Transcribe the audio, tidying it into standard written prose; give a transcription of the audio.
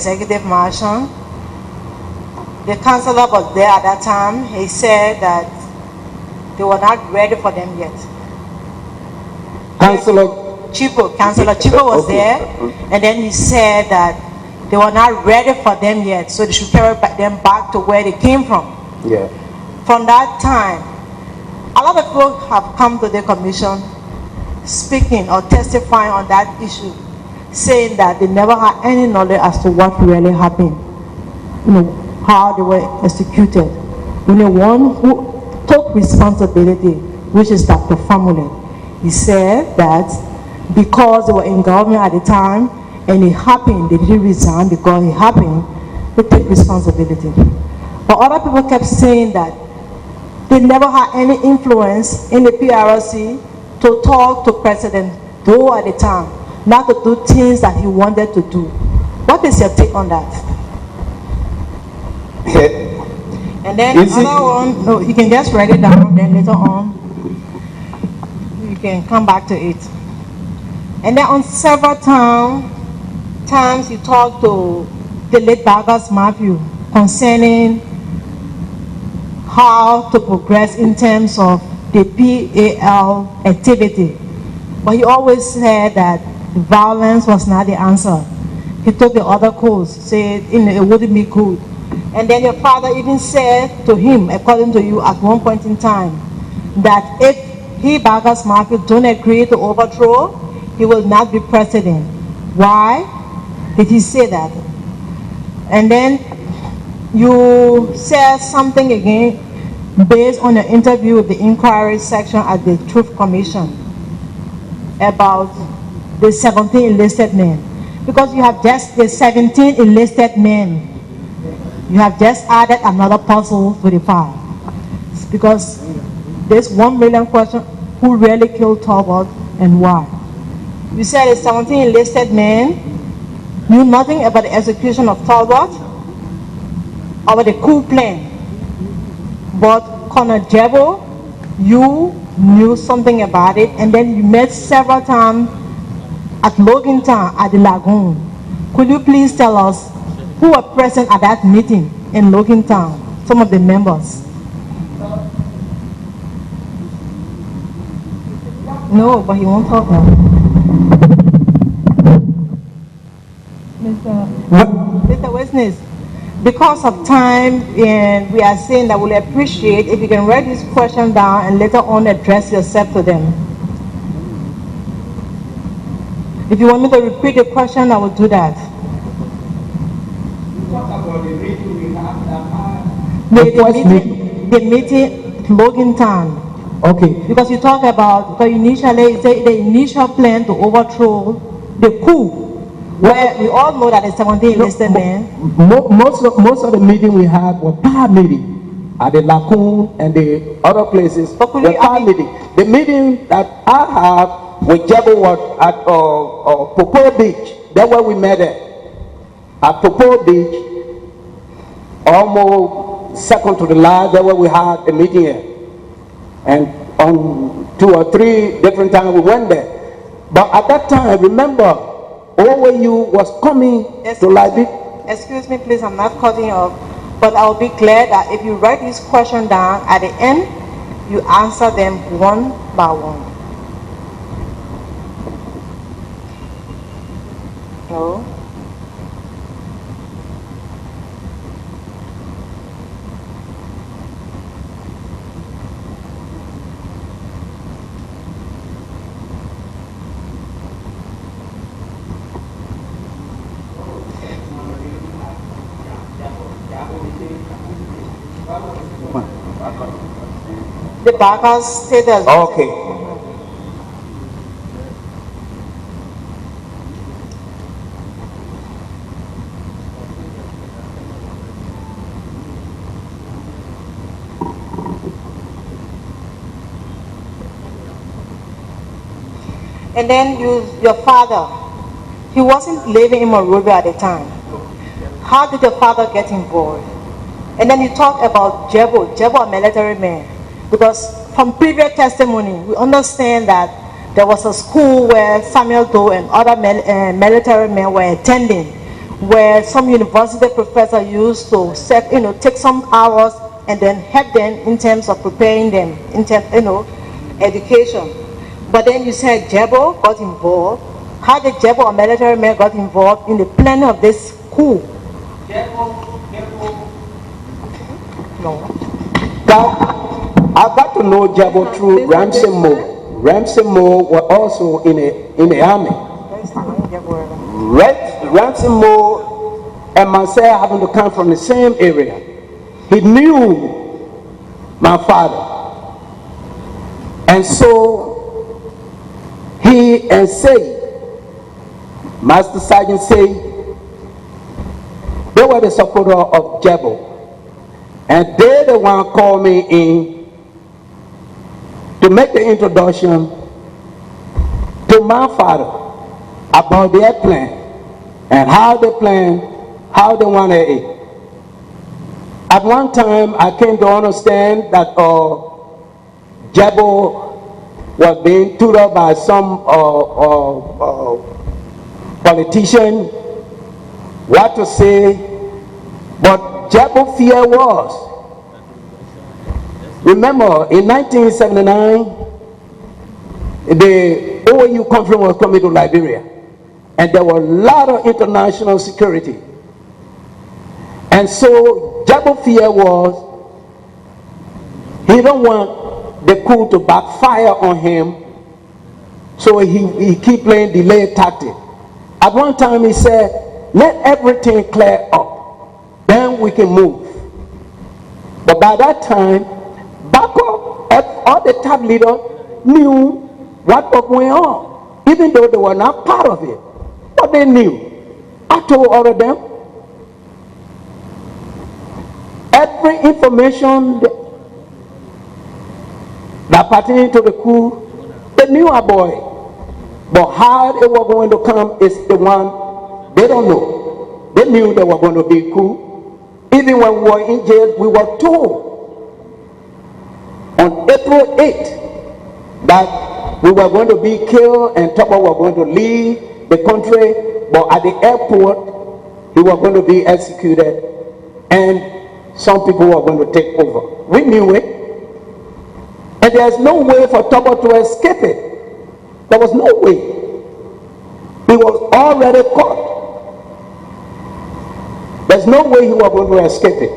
executive mansion. The counselor was there at that time. He said that they were not ready for them yet. Councillor Chico was there, and then he said that they were not ready for them yet, so they should carry them back to where they came from. Yeah. From that time, a lot of people have come to the commission speaking or testifying on that issue, saying that they never had any knowledge as to what really happened, how they were executed. Only one who took responsibility, which is Dr. Famule. He said that because they were in government at the time and it happened, they didn't resign because it happened, they take responsibility. But other people kept saying that they never had any influence in the PRC to talk to President Doe at the time, not to do things that he wanted to do. What is your take on that? And then another one, no, you can just write it down, then later on you can come back to it. And then on several times you talk to the late Vargas Matthew concerning how to progress in terms of the PAL activity. But he always said that violence was not the answer. He took the other course, said it wouldn't be good. And then your father even said to him, according to you, at one point in time, that if he, Vargas Matthew, don't agree to overthrow, he will not be president. Why did he say that? And then you said something again based on an interview with the inquiry section at the Truth Commission about the 17 enlisted men. Because you have just the 17 enlisted men. You have just added another puzzle to the file. Because there's 1 million question, who really killed Tolbert and why? You said the 17 enlisted men knew nothing about the execution of Tolbert, about the coup plan. But Colonel Jebo, you knew something about it, and then you met several times at Logantown at the Lagoon. Could you please tell us who were present at that meeting in Logantown, some of the members? No, but he won't talk now. Mr. Witness, because of time, and we are saying that we'll appreciate if you can write this question down and later on address yourself to them. If you want me to repeat the question, I will do that. The meeting at Logantown. Okay. Because you talk about the initial plan to overthrow the coup. Where we all know that the 17 enlisted men. Most of the meeting we had were power meeting at the Lagoon and the other places. The meeting that I have with Jebo was at Popo Beach. That's where we met at Popo Beach, almost second to the last. That's where we had a meeting here. And on 2 or 3 different times we went there. But at that time, remember, OAU was coming to Liberia. Excuse me, please, I'm not cutting you off, but I'll be glad that if you write this question down, at the end, you answer them one by one. No? The Vargas stated. Okay. And then your father, he wasn't living in Monrovia at the time. How did your father get involved? And then you talk about Jebo, a military man. Because from previous testimony, we understand that there was a school where Samuel Doe and other military men were attending, where some university professor used to set, take some hours and then help them in terms of preparing them in terms, education. But then you said Jebo got involved. How did Jebo or military men got involved in the planning of this coup? No. I got to know Jebo through Ramsey Moe. Ramsey Moe was also in the army. Ramsey Moe and myself happened to come from the same area. He knew my father. And so he and Say, Master Sergeant Say, they were the supporter of Jebo. And they the one called me in to make the introduction to my father about their plan and how they plan, how they wanted it. At one time, I came to understand that Jebo was being tutored by some politician, what to say, but Jebo fear was. Remember, in 1979, the OAU conference was coming to Liberia, and there were a lot of international security. And so Jebo fear was he don't want the coup to backfire on him, so he keep playing delay tactic. At one time he said, let everything clear up, then we can move. But by that time, backup, all the top leaders knew what was going on, even though they were not part of it. But they knew. I told all of them, every information that pertained to the coup, they knew our boy. But how it was going to come is the one they don't know. They knew there was going to be a coup. Even when we were in jail, we were told on April 8th that we were going to be killed and Tubman was going to leave the country, but at the airport he was going to be executed and some people were going to take over. We knew it. And there's no way for Tubman to escape it. There was no way. He was already caught. There's no way he was going to escape it.